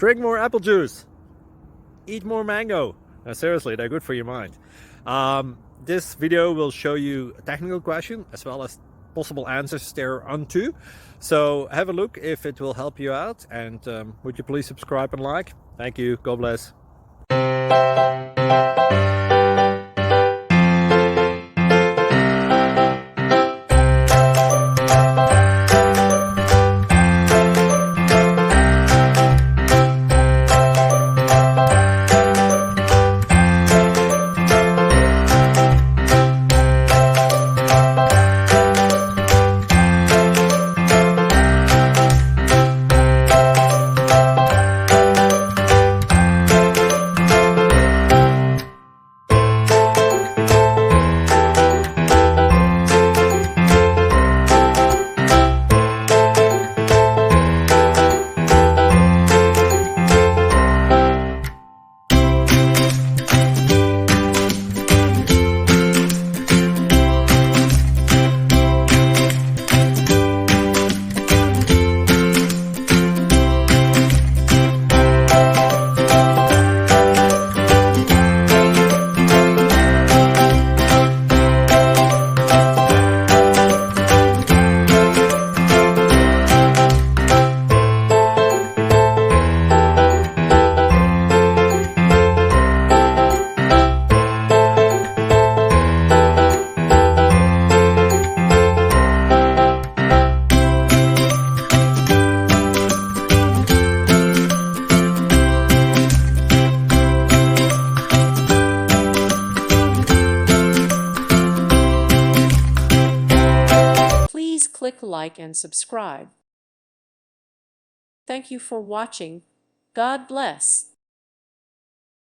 Drink more apple juice. Eat more mango. Seriously, they're good for your mind. This video will show you a technical question as well as possible answers thereunto. So have a look if it will help you out, and would you please subscribe and like? Thank you. God bless. Please click like and subscribe. Thank you for watching. God bless.